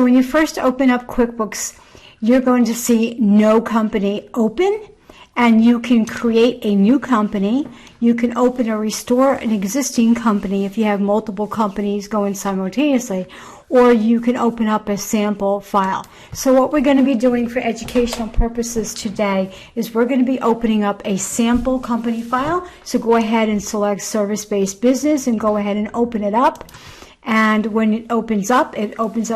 When you first open up QuickBooks, you're going to see no company open, and you can create a new company. You can open or restore an existing company if you have multiple companies going simultaneously, or you can open up a sample file. So what we're going to be doing for educational purposes today is we're going to be opening up a sample company file. So go ahead and select service-based business and go ahead and open it up. And when it opens up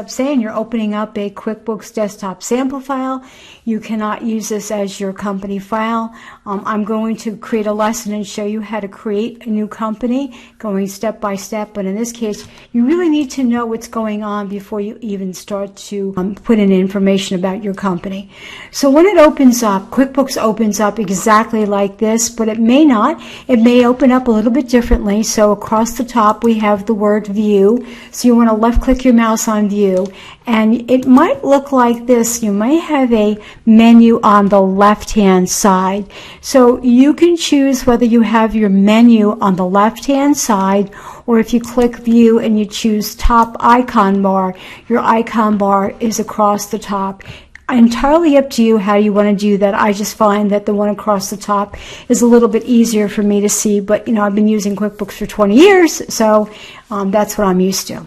saying you're opening up a QuickBooks desktop sample file. You cannot use this as your company file. I'm going to create a lesson and show you how to create a new company, going step by step. But in this case, you really need to know what's going on before you even start to put in information about your company. So when it opens up, QuickBooks opens up exactly like this, but it may not. It may open up a little bit differently. So across the top, we have the word View. So you want to left click your mouse on View, and it might look like this. You may have a menu on the left hand side. So you can choose whether you have your menu on the left hand side, or if you click View and you choose top icon bar, your icon bar is across the top. Entirely up to you how you want to do that. I just find that the one across the top is a little bit easier for me to see, but I've been using QuickBooks for 20 years, so that's what I'm used to.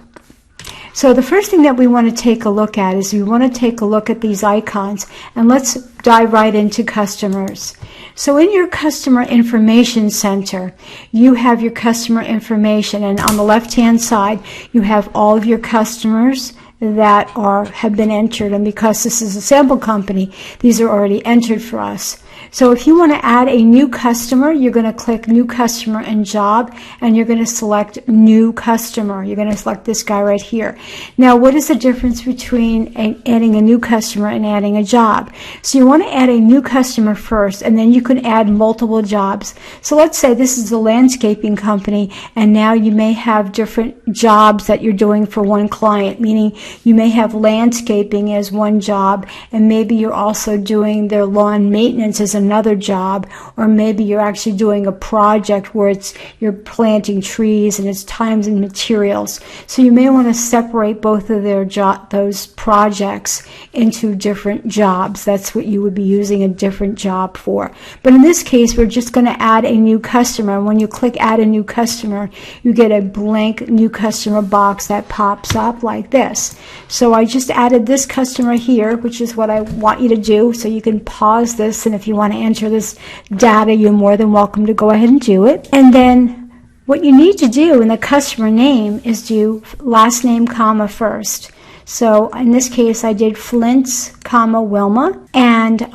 So the first thing that we want to take a look at is we want to take a look at these icons, and let's dive right into customers. So in your customer information center, you have your customer information, and on the left hand side you have all of your customers that have been entered, and because this is a sample company, these are already entered for us. So if you want to add a new customer, you're going to click New Customer and Job, and you're going to select New Customer. You're going to select this guy right here. Now, what is the difference between adding a new customer and adding a job? So you want to add a new customer first, and then you can add multiple jobs. So let's say this is a landscaping company, and now you may have different jobs that you're doing for one client, meaning you may have landscaping as one job, and maybe you're also doing their lawn maintenance as another job, or maybe you're actually doing a project where you're planting trees and it's times and materials. So you may want to separate both of those projects into different jobs. That's what you would be using a different job for. But in this case, we're just going to add a new customer. And when you click Add a New Customer, you get a blank New Customer box that pops up like this. So I just added this customer here, which is what I want you to do. So you can pause this, and if you want to enter this data, you're more than welcome to go ahead and do it. And then what you need to do in the customer name is do last name, comma, first. So in this case, I did Flint's, comma, Wilma, and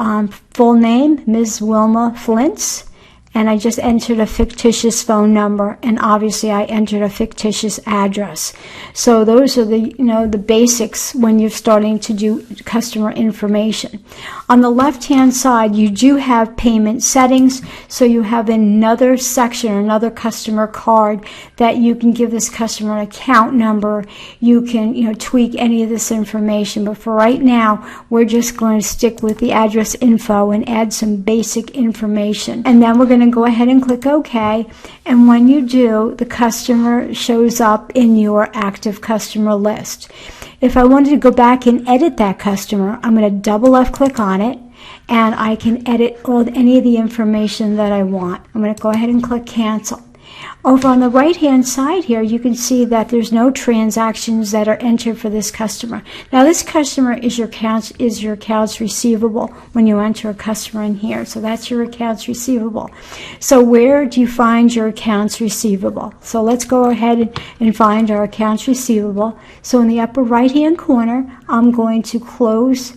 full name, Ms. Wilma Flint's. And I just entered a fictitious phone number, and obviously I entered a fictitious address. So those are the basics when you're starting to do customer information. On the left-hand side, you do have payment settings, so you have another section, another customer card that you can give this customer an account number. You can tweak any of this information, but for right now, we're just going to stick with the address info and add some basic information. And then we're going to go ahead and click OK, and when you do, the customer shows up in your active customer list. If I wanted to go back and edit that customer, I'm going to double left click on it, and I can edit any of the information that I want. I'm going to go ahead and click Cancel. Over on the right hand side here, you can see that there's no transactions that are entered for this customer. Now this customer is your accounts receivable when you enter a customer in here. So that's your accounts receivable. So where do you find your accounts receivable? So let's go ahead and find our accounts receivable. So in the upper right hand corner, I'm going to close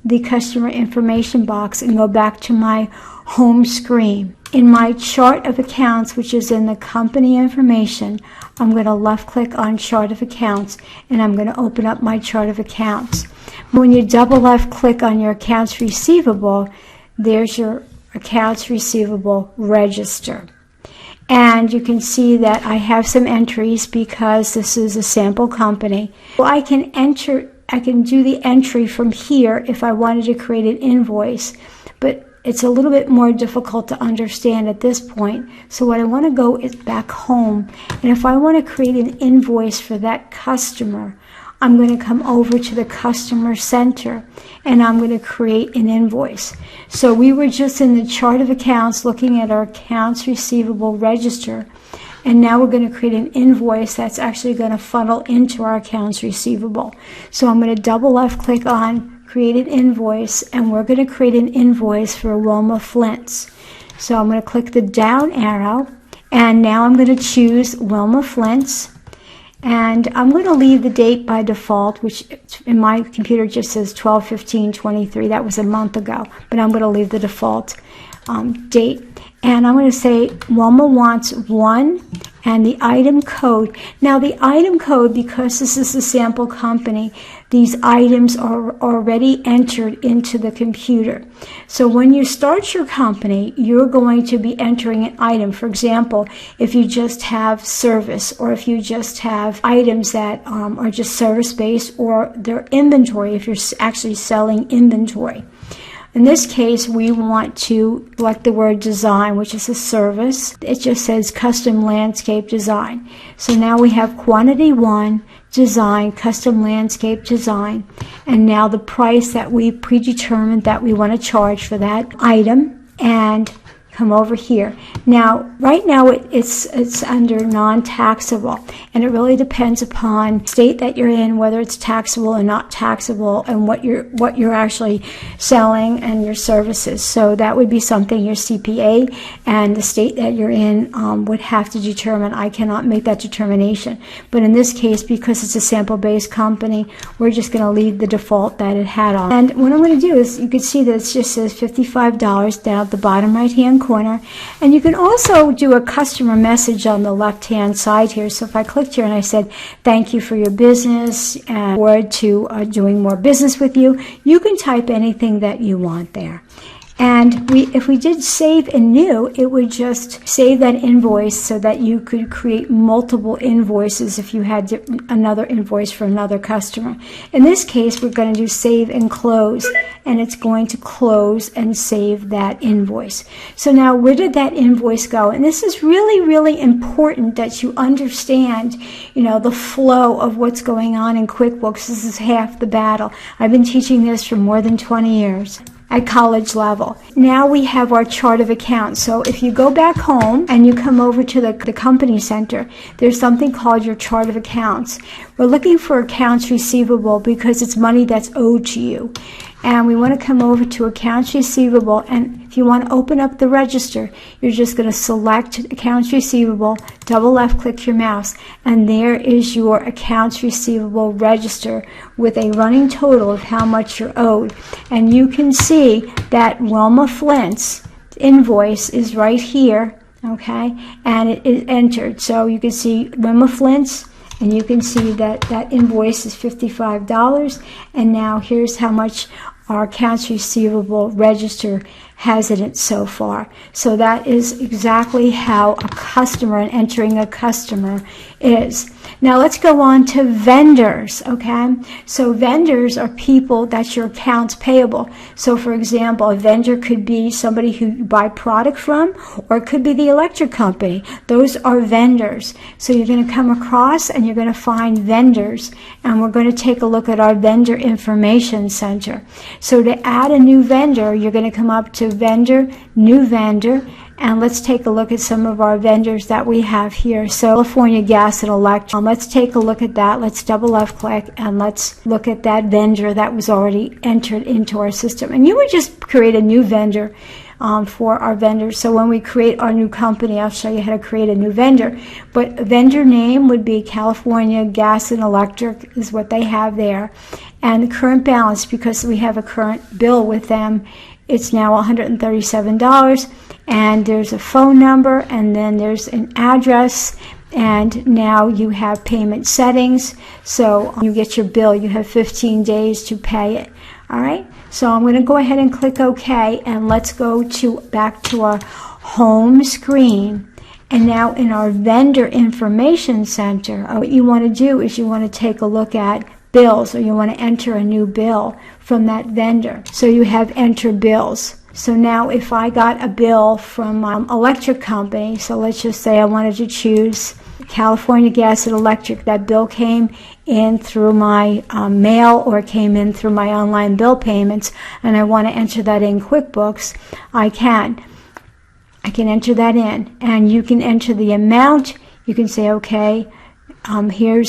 the customer information box and go back to my home screen. In my chart of accounts, which is in the company information, I'm going to left click on chart of accounts, and I'm going to open up my chart of accounts. When you double left click on your accounts receivable, there's your accounts receivable register. And you can see that I have some entries because this is a sample company. Well, I can do the entry from here if I wanted to create an invoice, but it's a little bit more difficult to understand at this point. So what I want to go is back home, and if I want to create an invoice for that customer, I'm going to come over to the customer center and I'm going to create an invoice. So we were just in the chart of accounts looking at our accounts receivable register. And now we're going to create an invoice that's actually going to funnel into our accounts receivable. So I'm going to double left click on create an invoice, and we're going to create an invoice for Wilma Flint's. So I'm going to click the down arrow, and now I'm going to choose Wilma Flint's. And I'm going to leave the date by default, which in my computer just says 12/15/23. That was a month ago, but I'm going to leave the default date. And I'm going to say Wilma wants 1 and the item code. Now the item code, because this is a sample company, these items are already entered into the computer. So when you start your company, you're going to be entering an item. For example, if you just have service, or if you just have items that are just service-based, or their inventory, if you're actually selling inventory. In this case, we want to select the word design, which is a service. It just says custom landscape design. So now we have quantity 1, design, custom landscape design, and now the price that we predetermined that we want to charge for that item, and come over here. Now, right now it's under non-taxable, and it really depends upon state that you're in, whether it's taxable or not taxable, and what you're actually selling and your services. So that would be something your CPA and the state that you're in would have to determine. I cannot make that determination. But in this case, because it's a sample-based company, we're just going to leave the default that it had on. And what I'm going to do is, you can see that it just says $55 down at the bottom right-hand corner, and you can also do a customer message on the left hand side here. So if I clicked here and I said thank you for your business and forward to doing more business with you, you can type anything that you want there. And if we did save and new, it would just save that invoice so that you could create multiple invoices if you had another invoice for another customer. In this case, we're going to do save and close, and it's going to close and save that invoice. So now, where did that invoice go? And this is really, really important that you understand, the flow of what's going on in QuickBooks. This is half the battle. I've been teaching this for more than 20 years. At college level. Now we have our chart of accounts. So if you go back home and you come over to the company center, there's something called your chart of accounts. We're looking for accounts receivable because it's money that's owed to you. And we want to come over to accounts receivable, and if you want to open up the register, you're just going to select accounts receivable, double left click your mouse, and there is your accounts receivable register with a running total of how much you're owed. And you can see that Wilma Flint's invoice is right here, okay, and it is entered. So you can see Wilma Flint's, and you can see that that invoice is $55, and now here's how much our accounts receivable register has in it so far. So that is exactly how a customer and entering a customer is. Now let's go on to vendors, okay? So vendors are people that's your accounts payable. So for example, a vendor could be somebody who you buy product from, or it could be the electric company. Those are vendors. So you're going to come across and you're going to find vendors, and we're going to take a look at our vendor information center. So to add a new vendor, you're going to come up to vendor, new vendor, and let's take a look at some of our vendors that we have here. So California Gas and Electric. Let's take a look at that. Let's double left click and let's look at that vendor that was already entered into our system. And you would just create a new vendor for our vendors. So when we create our new company, I'll show you how to create a new vendor. But vendor name would be California Gas and Electric is what they have there. And the current balance, because we have a current bill with them, it's now $137, and there's a phone number, and then there's an address, and now you have payment settings. So you get your bill, you have 15 days to pay it. All right, so I'm going to go ahead and click OK, and let's go back to our home screen. And now in our vendor information center, what you want to do is you want to take a look at bills, or you want to enter a new bill from that vendor. So you have enter bills. So now if I got a bill from electric company, so let's just say I wanted to choose California Gas and Electric, that bill came in through my mail or came in through my online bill payments, and I want to enter that in QuickBooks, I can enter that in, and you can enter the amount. You can say, okay, here,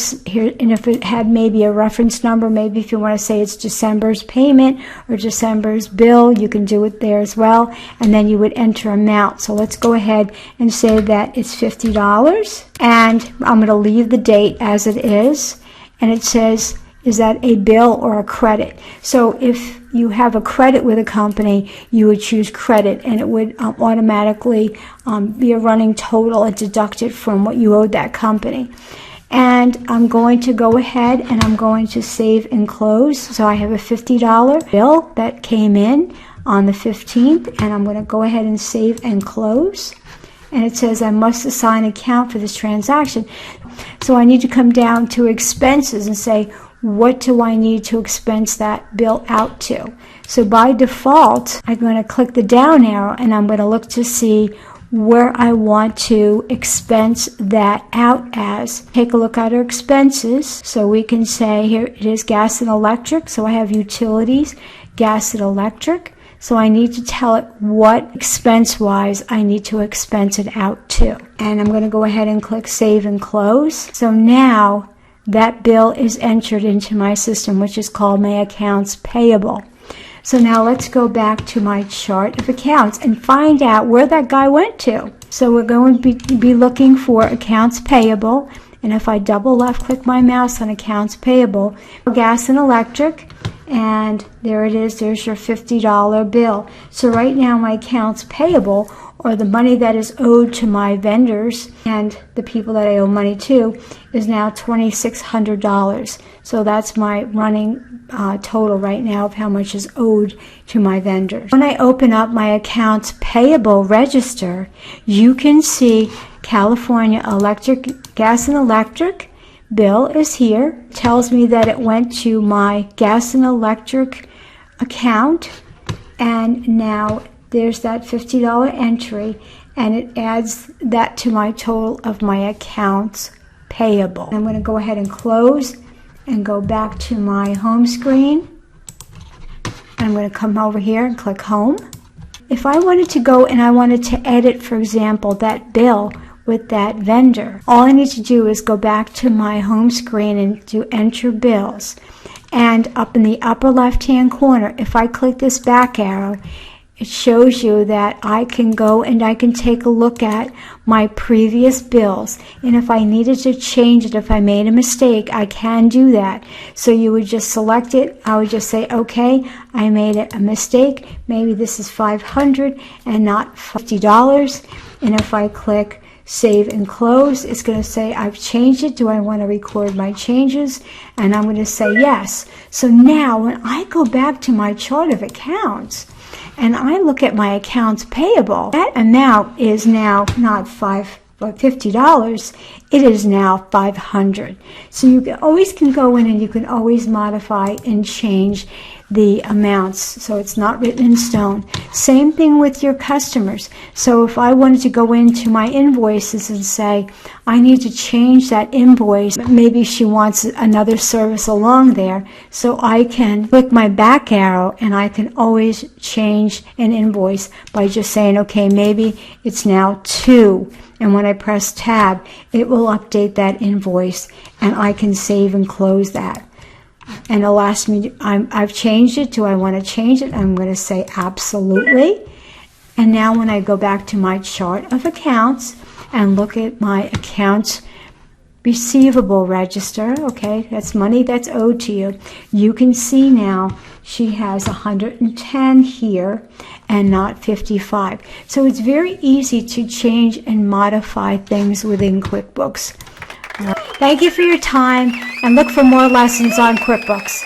and if it had maybe a reference number, maybe if you want to say it's December's payment or December's bill, you can do it there as well, and then you would enter amount. So let's go ahead and say that it's $50, and I'm going to leave the date as it is, and it says, is that a bill or a credit? So if you have a credit with a company, you would choose credit, and it would automatically be a running total and deduct it from what you owed that company. And I'm going to go ahead and I'm going to save and close. So I have a $50 bill that came in on the 15th, and I'm going to go ahead and save and close. And it says I must assign an account for this transaction. So I need to come down to expenses and say, what do I need to expense that bill out to? So by default, I'm going to click the down arrow, and I'm going to look to see where I want to expense that out as. Take a look at our expenses. So we can say here it is gas and electric. So I have utilities, gas and electric. So I need to tell it what expense-wise I need to expense it out to. And I'm going to go ahead and click Save and Close. So now that bill is entered into my system, which is called my accounts payable. So now let's go back to my chart of accounts and find out where that guy went to. So we're going to be looking for accounts payable. And if I double left click my mouse on accounts payable, gas and electric, and there it is, there's your $50 bill. So right now my accounts payable, or the money that is owed to my vendors and the people that I owe money to, is now $2,600. So that's my running total right now of how much is owed to my vendors. When I open up my accounts payable register, you can see California Gas and Electric bill is here. It tells me that it went to my gas and electric account, and now there's that $50 entry, and it adds that to my total of my accounts payable. I'm going to go ahead and close and go back to my home screen. I'm going to come over here and click Home. If I wanted to go and I wanted to edit, for example, that bill with that vendor, all I need to do is go back to my home screen and do Enter Bills. And up in the upper left-hand corner, if I click this back arrow, it shows you that I can go and I can take a look at my previous bills. And if I needed to change it, if I made a mistake, I can do that. So you would just select it. I would just say, okay, I made a mistake. Maybe this is $500 and not $50. And if I click Save and Close, it's going to say I've changed it. Do I want to record my changes? And I'm going to say yes. So now when I go back to my chart of accounts, and I look at my accounts payable, that amount is now not $50, it is now $500. So you always can go in and you can always modify and change the amounts, so it's not written in stone. Same thing with your customers. So if I wanted to go into my invoices and say, I need to change that invoice, maybe she wants another service along there, so I can click my back arrow and I can always change an invoice by just saying, okay, maybe it's now 2. And when I press tab, it will update that invoice and I can save and close that. And it'll ask me, I've changed it. Do I want to change it? I'm going to say absolutely. And now when I go back to my chart of accounts and look at my accounts receivable register, okay, that's money that's owed to you, you can see now she has 110 here and not 55. So it's very easy to change and modify things within QuickBooks. Thank you for your time, and look for more lessons on QuickBooks.